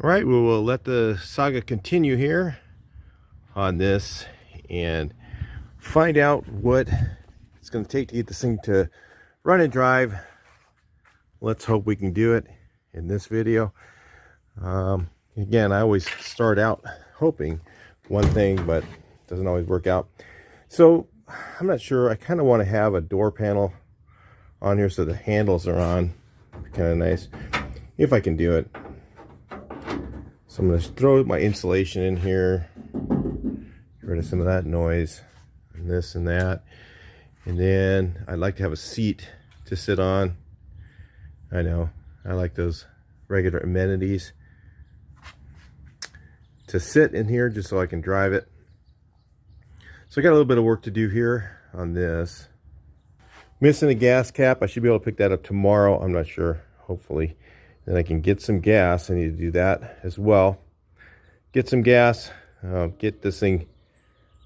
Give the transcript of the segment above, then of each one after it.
All right, we will let the saga continue here on this and find out what it's going to take to get this thing to run and drive. Let's hope we can do it in this video. Again, I always start out hoping one thing, but it doesn't always work out. So I'm not sure. I kind of want to have a door panel on here so the handles are on. Kind of nice if I can do it. So I'm going to throw my insulation in here, get rid of some of that noise and this and that. And then I'd like to have a seat to sit on. I know, I like those regular amenities to sit in here just so I can drive it. So I got a little bit of work to do here on this. Missing a gas cap. I should be able to pick that up tomorrow. I'm not sure, hopefully. Then I can get some gas. I need to do that as well. Get some gas, get this thing,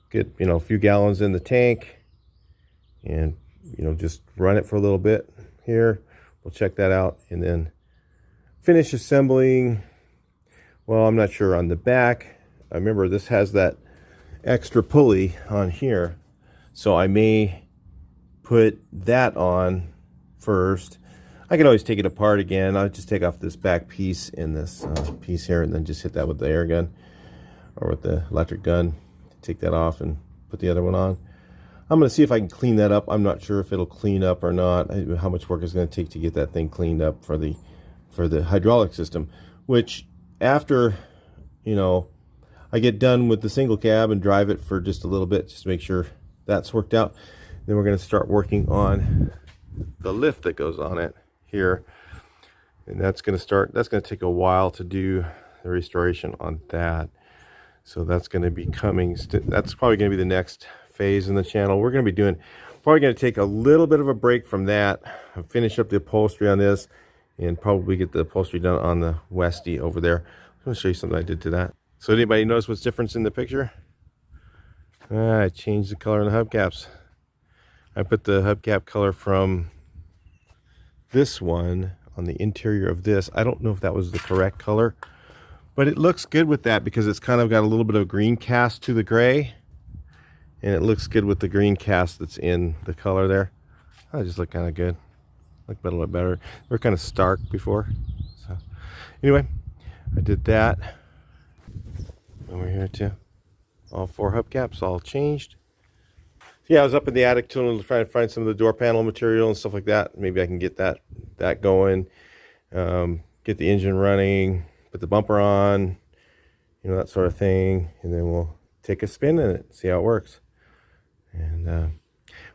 get a few gallons in the tank, and just run it for a little bit here. We'll check that out and then finish assembling. Well, I'm not sure on the back. I remember this has that extra pulley on here, so I may put that on first. I can always take it apart again. I'll just take off this back piece and this piece here, and then just hit that with the air gun or with the electric gun. Take that off and put the other one on. I'm going to see if I can clean that up. I'm not sure if it'll clean up or not. How much work it's going to take to get that thing cleaned up for the hydraulic system. Which after I get done with the single cab and drive it for just a little bit, just to make sure that's worked out, then we're going to start working on the lift that goes on it here, and that's going to take a while to do the restoration on that. So that's going to be coming. That's probably going to be the next phase in the channel. We're going to be probably going to take a little bit of a break from that, finish up the upholstery on this, and probably get the upholstery done on the Westie over there. I'm going to show you something I did to that. So anybody notice what's different in the picture? I changed the color in the hubcaps. I put the hubcap color from this one on the interior of this. I don't know if that was the correct color, but it looks good with that because it's kind of got a little bit of green cast to the gray, and it looks good with the green cast that's in the color there. That just look kind of good. Look a little bit better. They were kind of stark before. So anyway, I did that. Over here too. All 4 hubcaps all changed. Yeah, I was up in the attic trying to find some of the door panel material and stuff like that. Maybe I can get that going, get the engine running, put the bumper on, that sort of thing, and then we'll take a spin in it, see how it works, and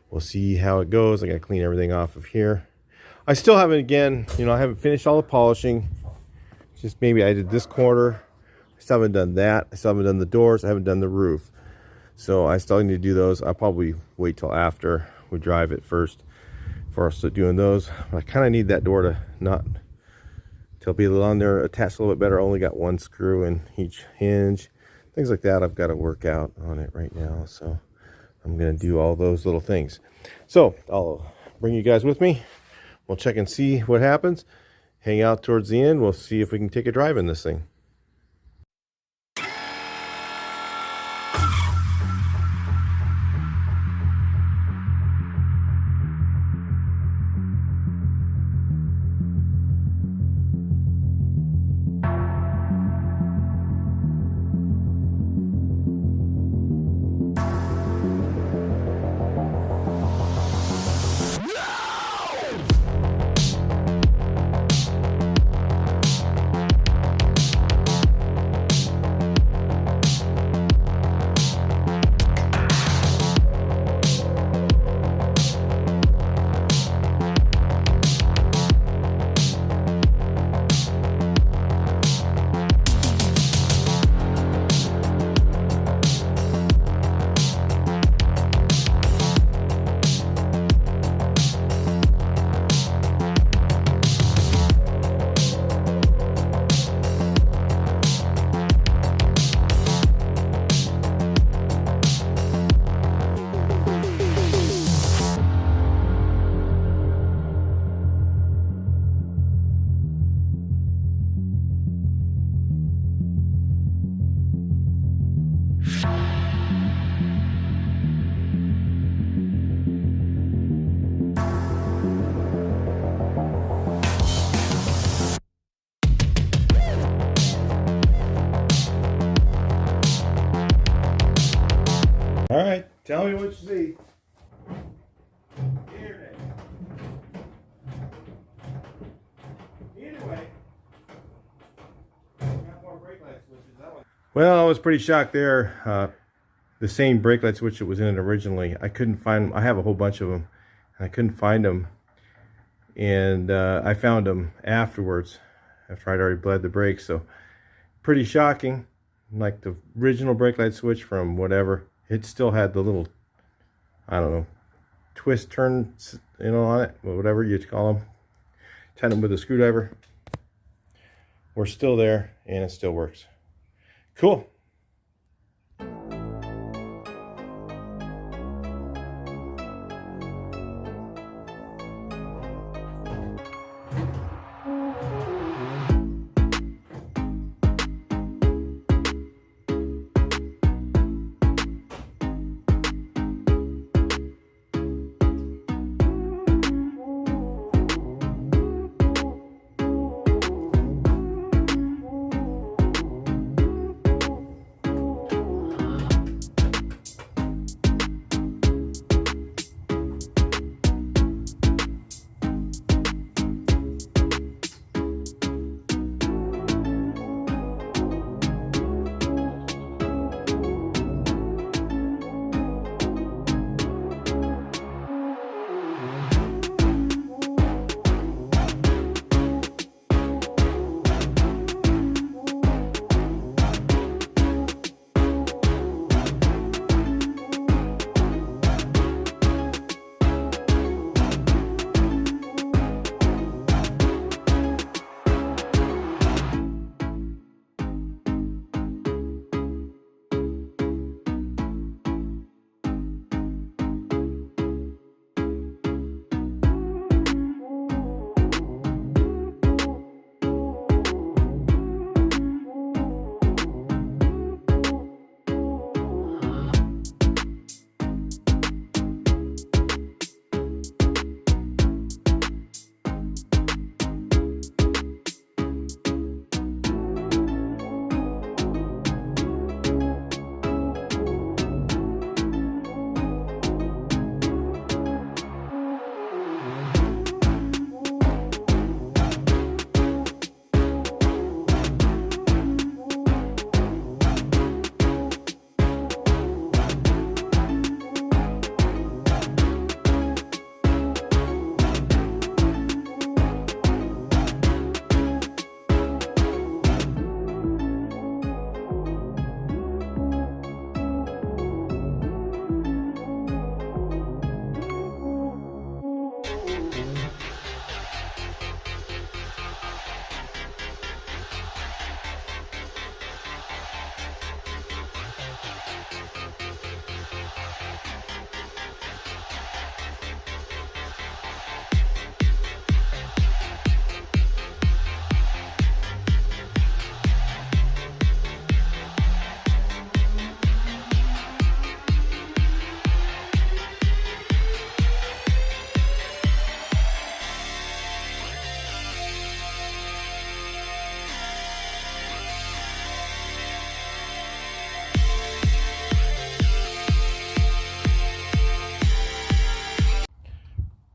we'll see how it goes. I got to clean everything off of here. I still haven't, again, I haven't finished all the polishing. Just maybe I did this corner. I still haven't done that. I still haven't done the doors. I haven't done the roof. So I still need to do those. I'll probably wait till after we drive it first for us to doing those. I kind of need that door to be on there attached a little bit better. I only got 1 screw in each hinge. Things like that I've got to work out on it right now. So I'm going to do all those little things. So I'll bring you guys with me. We'll check and see what happens. Hang out towards the end. We'll see if we can take a drive in this thing. Tell me what you see. Internet. Anyway, got more brake light switches. That one. Well, I was pretty shocked there. The same brake light switch that was in it originally, I couldn't find them. I have a whole bunch of them, and I couldn't find them. And I found them afterwards, after I'd already bled the brakes. So pretty shocking. Like the original brake light switch from whatever, it still had the little, I don't know, twist turns, you know, on it, whatever you call them. Tighten them with a screwdriver. We're still there, and it still works. Cool.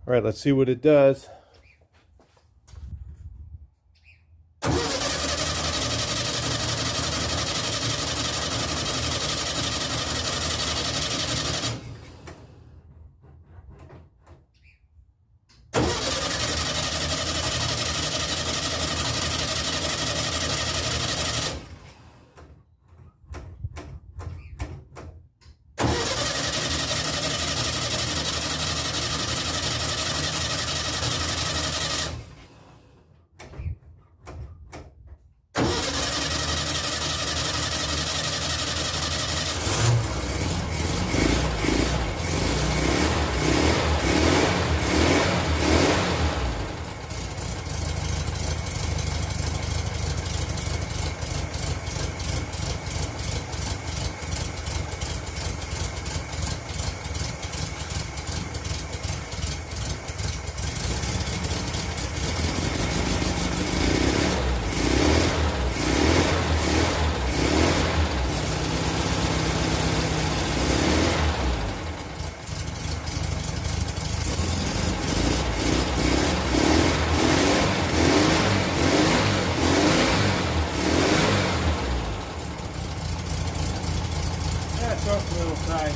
All right, let's see what it does. go from the little side.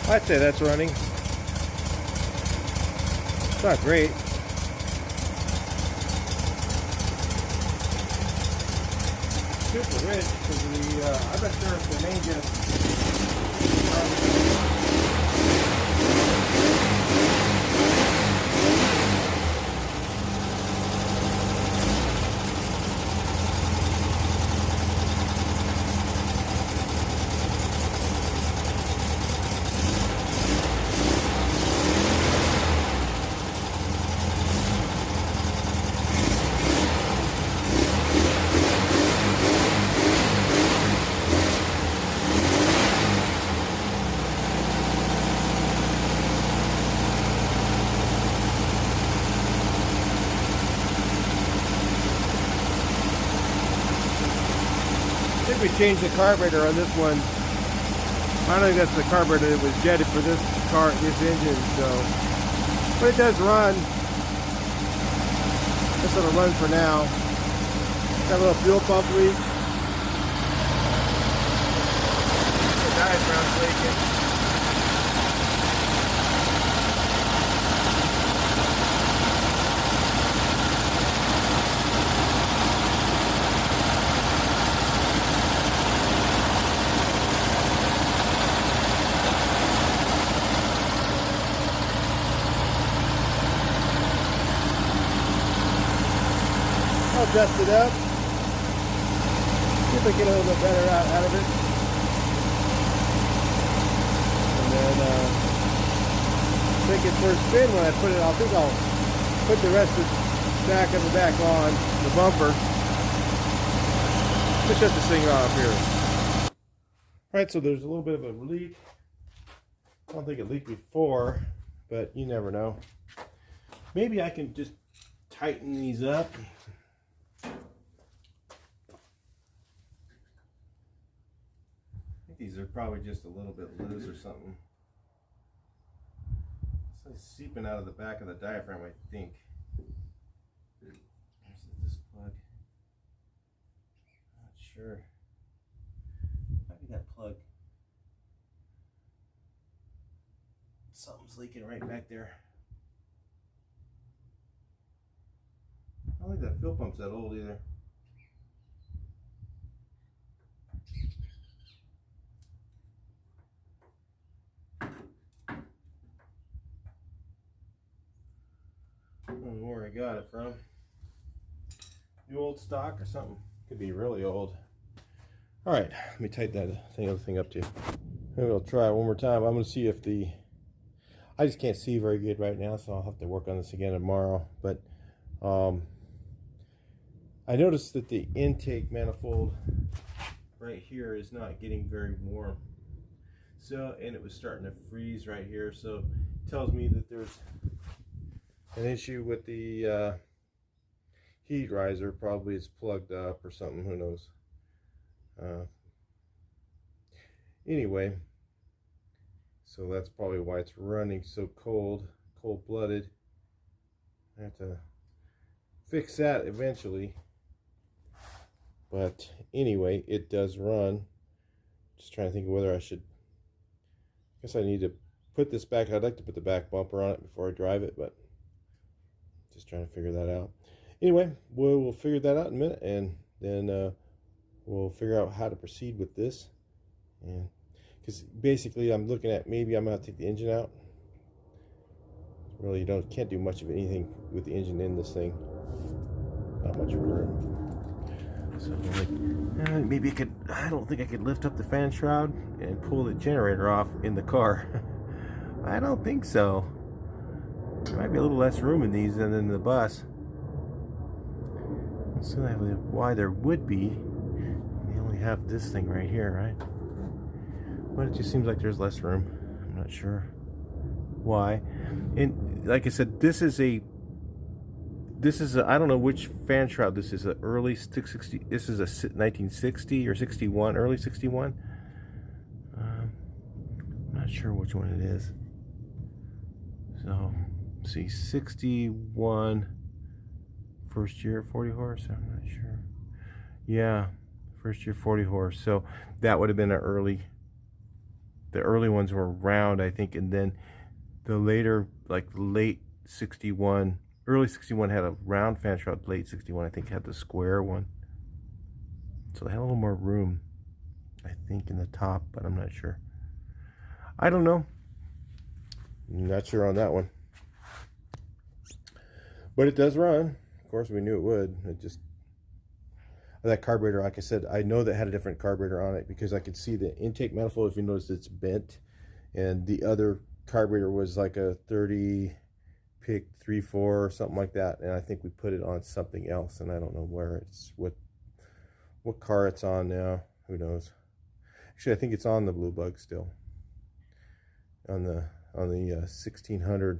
I'd say that's running. It's not great. Super rich because I'm not sure if the main just I think we changed the carburetor on this one. I don't think that's the carburetor that was jetted for this car, this engine, so. But it does run. This will run for now. Got a little fuel pump leak. The diaphragm's leaking. I'll dust it up. See if I get a little bit better out of it. And then take it for a spin when I put it. I think I'll put the rest of the back of the back on the bumper. Let's shut this thing off here. Alright, so there's a little bit of a leak. I don't think it leaked before, but you never know. Maybe I can just tighten these up. These are probably just a little bit loose or something. It's seeping out of the back of the diaphragm, I think. Where's this plug? Not sure. Might be that plug. Something's leaking right back there. I don't think that fuel pump's that old either. I don't know where I got it from. New old stock or something. Could be really old. Alright, let me tighten that other thing up too. Maybe I'll try it one more time. I'm going to see if I just can't see very good right now, so I'll have to work on this again tomorrow. But I noticed that the intake manifold right here is not getting very warm. So, and it was starting to freeze right here, so it tells me that there's an issue with the heat riser. Probably it's plugged up or something, who knows. Anyway, so that's probably why it's running so cold-blooded. I have to fix that eventually. But anyway, it does run. Just trying to think of whether I should, I guess I need to put this back. I'd like to put the back bumper on it before I drive it, but just trying to figure that out. Anyway, we'll figure that out in a minute, and then we'll figure out how to proceed with this. And because basically I'm looking at, maybe I'm gonna take the engine out. Really, can't do much of anything with the engine in this thing. Not much room. So maybe I don't think I could lift up the fan shroud and pull the generator off in the car. I don't think so. There might be a little less room in these than in the bus. That's why there would be. They only have this thing right here, right? But it just seems like there's less room. I'm not sure why. And like I said, this is a I don't know which fan shroud this is. An early 60. This is a 1960 or 61, early 61. I'm not sure which one it is. So let's see, 61 first year 40 horse. I'm not sure. Yeah, first year 40 horse. So that would have been an early. The early ones were round, I think, and then the later, like late 61. Early 61 had a round fan shroud. Late 61, I think, had the square one. So they had a little more room, I think, in the top, but I'm not sure. I don't know. Not sure on that one. But it does run. Of course, we knew it would. It just, that carburetor, like I said, I know that had a different carburetor on it because I could see the intake manifold. If you notice, it's bent. And the other carburetor was like a 30... pick 3.4 or something like that, and I think we put it on something else, and I don't know where it's, what car it's on now. Who knows? Actually, I think it's on the Blue Bug still, on the 1600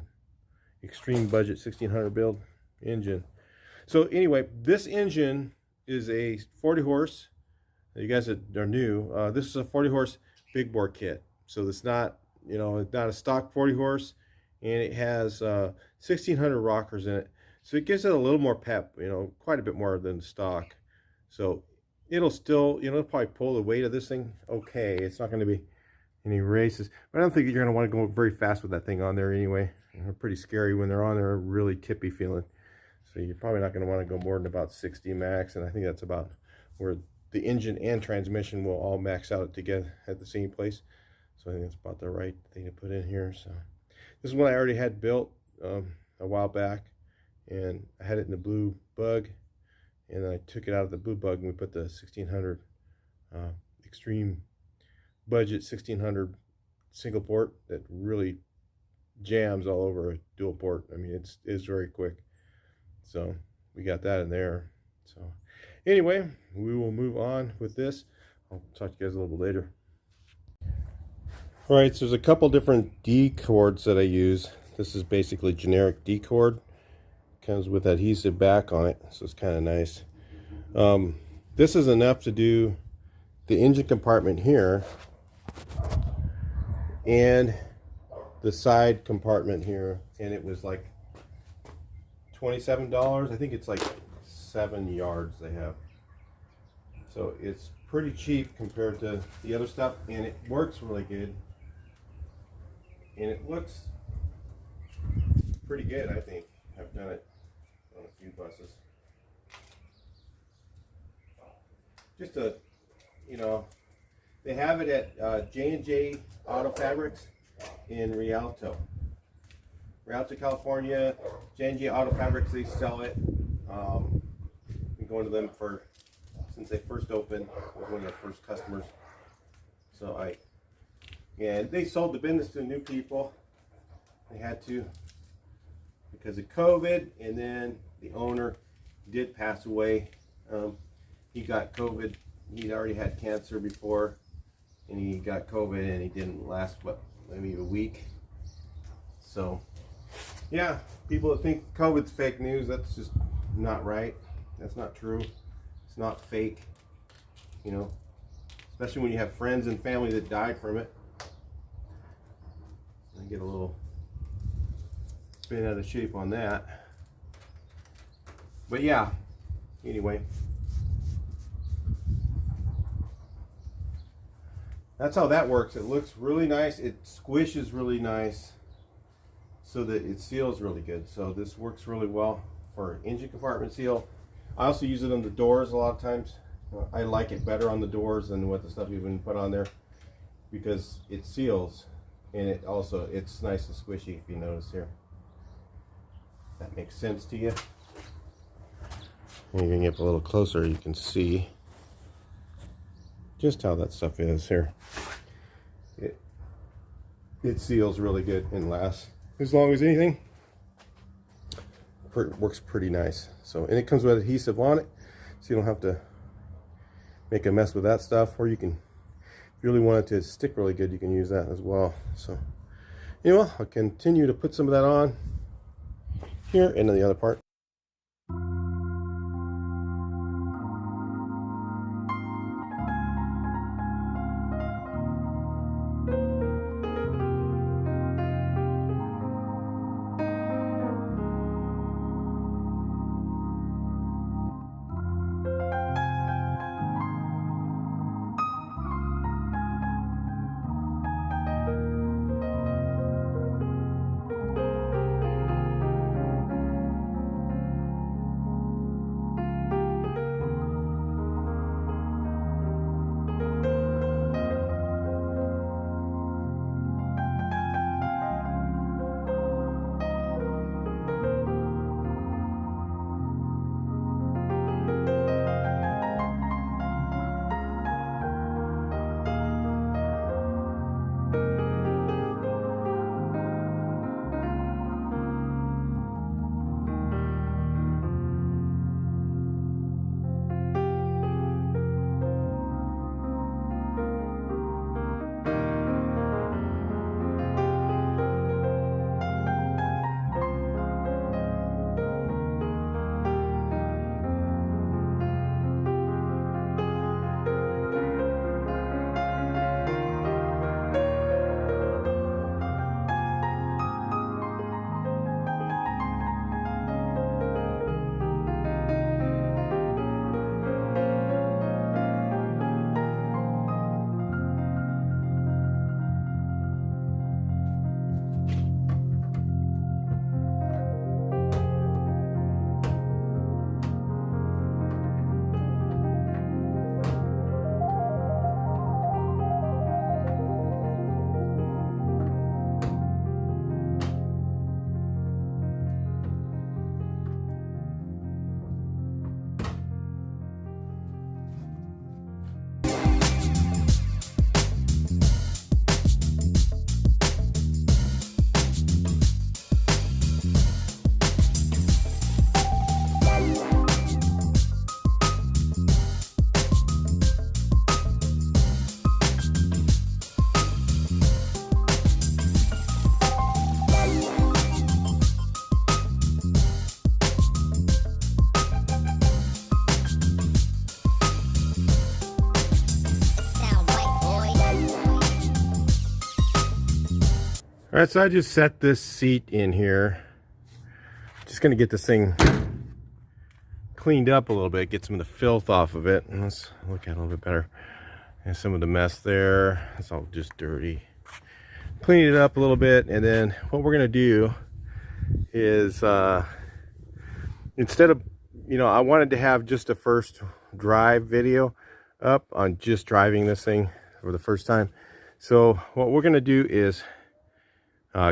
extreme budget 1600 build engine. So anyway, this engine is a 40 horse. You guys that are new, this is a 40 horse big bore kit. So it's not, it's not a stock 40 horse. And it has 1600 rockers in it, so it gives it a little more pep, quite a bit more than stock. So it'll still, it'll probably pull the weight of this thing okay. It's not going to be any races, but I don't think you're going to want to go very fast with that thing on there anyway. They're pretty scary when they're on there, really tippy feeling. So you're probably not going to want to go more than about 60 max, and I think that's about where the engine and transmission will all max out together at the same place. So I think that's about the right thing to put in here. So this is one I already had built a while back, and I had it in the Blue Bug, and then I took it out of the Blue Bug and we put the 1600 extreme budget 1600 single port that really jams all over a dual port. I mean, it's very quick. So we got that in there. So anyway, we will move on with this. I'll talk to you guys a little bit later. All right, so there's a couple different D cords that I use. This is basically generic D cord. Comes with adhesive back on it, so it's kind of nice. This is enough to do the engine compartment here and the side compartment here, and it was like $27. I think it's like 7 yards they have. So it's pretty cheap compared to the other stuff, and it works really good. And it looks pretty good, I think. I've done it on a few buses. Just they have it at J&J Auto Fabrics in Rialto, California. J&J Auto Fabrics, they sell it. Been going to them since they first opened. I was one of their first customers. So and they sold the business to new people. They had to because of COVID, and then the owner did pass away. He got COVID. He'd already had cancer before, and he got COVID, and he didn't last, maybe a week. So, yeah, people that think COVID's fake news, that's just not right. That's not true. It's not fake, especially when you have friends and family that died from it. I get a little bent out of shape on that. But yeah, anyway. that's how that works. It looks really nice. It squishes really nice so that it seals really good. So this works really well for engine compartment seal. I also use it on the doors a lot of times. I like it better on the doors than what the stuff you've been put on there, because it seals, and it's nice and squishy, if you notice here. That makes sense to you? And you can get a little closer, you can see just how that stuff is here. It seals really good and lasts as long as anything. Works pretty nice. So, and it comes with adhesive on it, so you don't have to make a mess with that stuff. Or you can, if you really want it to stick really good, you can use that as well. So anyway, I'll continue to put some of that on here and then the other part. All right, so I just set this seat in here. Just gonna get this thing cleaned up a little bit, get some of the filth off of it. And let's look at it a little bit better. And some of the mess there, it's all just dirty. Clean it up a little bit, and then what we're gonna do is, instead of, I wanted to have just a first drive video up on just driving this thing for the first time. So what we're gonna do is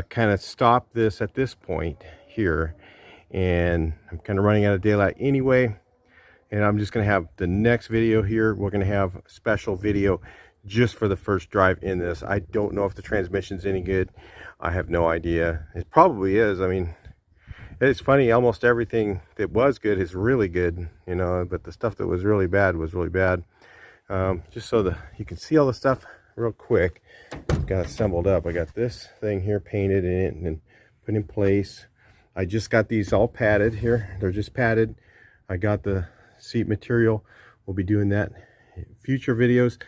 kind of stop this at this point here, and I'm kind of running out of daylight anyway, and I'm just going to have the next video here. We're going to have a special video just for the first drive in this. I don't know if the transmission's any good. I have no idea. It probably is. I mean, it's funny, almost everything that was good is really good, but the stuff that was really bad was really bad. Just so that you can see all the stuff real quick. Got it assembled up. I got this thing here painted in it and then put in place. I just got these all padded here. They're just padded. I got the seat material. We'll be doing that in future videos.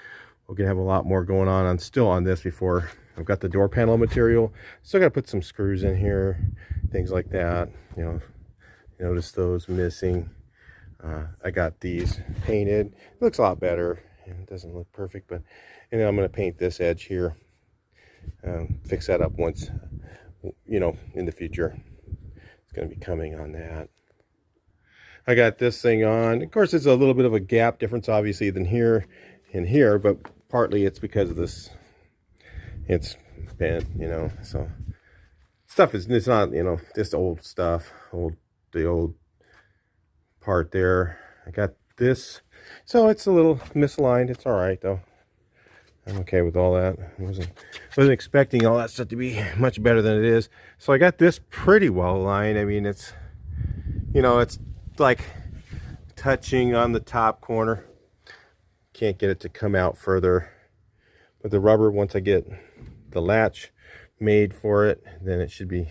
We're gonna have a lot more going on still on this before. I've got the door panel material. Still gotta put some screws in here, things like that. Notice those missing. I got these painted. It looks a lot better. and it doesn't look perfect, but and then I'm going to paint this edge here, fix that up once, you know, in the future. It's going to be coming on that. I got this thing on. Of course, it's a little bit of a gap difference, obviously, than here and here, but partly it's because of this. It's bent, you know, so stuff is, it's not, you know, just old stuff, the old part there. I got this, so it's a little misaligned. It's all right though. I'm okay with all that. I wasn't expecting all that stuff to be much better than it is. So I got this pretty well aligned. I mean, it's, you know, it's like touching on the top corner. Can't get it to come out further, but the rubber, once I get the latch made for it, then it should be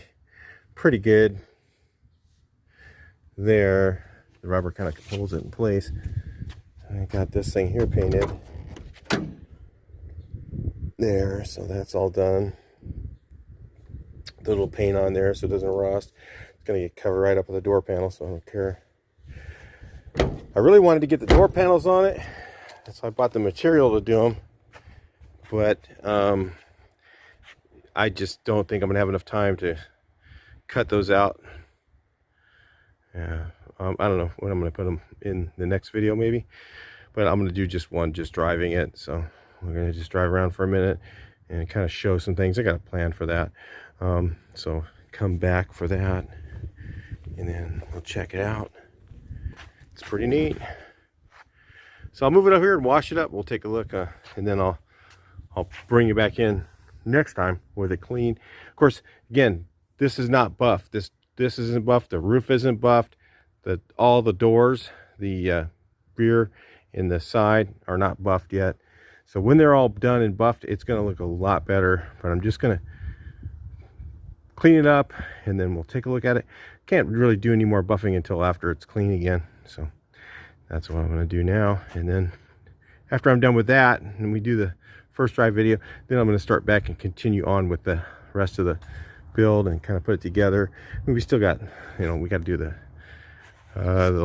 pretty good there. The rubber kind of holds it in place. I got this thing here painted there, so that's all done. The little paint on there so it doesn't rust. It's gonna get covered right up with the door panel, so I don't care. I really wanted to get the door panels on it, so I bought the material to do them, but I just don't think I'm gonna have enough time to cut those out. Yeah, I don't know when I'm gonna put them in the next video maybe, but I'm gonna do just one, just driving it. So we're gonna just drive around for a minute and kind of show some things. I got a plan for that, so come back for that and then we'll check it out. It's pretty neat. So I'll move it up here and wash it up. We'll take a look, and then I'll bring you back in next time with it clean. Of course, again, this is not buffed. This isn't buffed. The roof isn't buffed. All the doors, the rear and the side are not buffed yet. So when they're all done and buffed, it's going to look a lot better. But I'm just going to clean it up and then we'll take a look at it. Can't really do any more buffing until after it's clean again. So that's what I'm going to do now. And then after I'm done with that and we do the first drive video, then I'm going to start back and continue on with the rest of the build and kind of put it together. And we still got, you know, we got to do the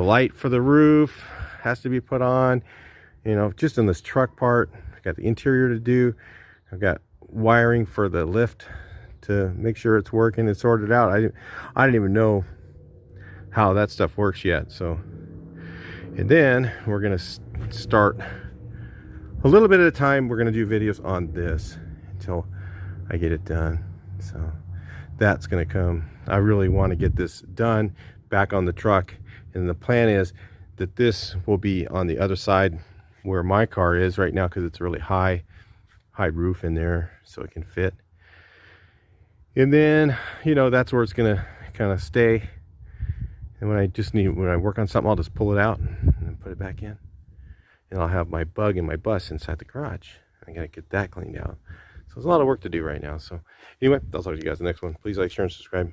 light for the roof has to be put on, you know, just in this truck part. I got the interior to do. I've got wiring for the lift to make sure it's working and sorted out. I didn't even know how that stuff works yet. So, and then we're gonna start a little bit at a time. We're gonna do videos on this until I get it done. So that's gonna come. I really want to get this done back on the truck, and the plan is that this will be on the other side where my car is right now, because it's a really high roof in there, so it can fit. And then, you know, that's where it's gonna kind of stay. And when I work on something, I'll just pull it out and put it back in. And I'll have my bug and my bus inside the garage. I gotta get that cleaned out. So there's a lot of work to do right now. So anyway, I'll talk to you guys in the next one. Please like, share, and subscribe.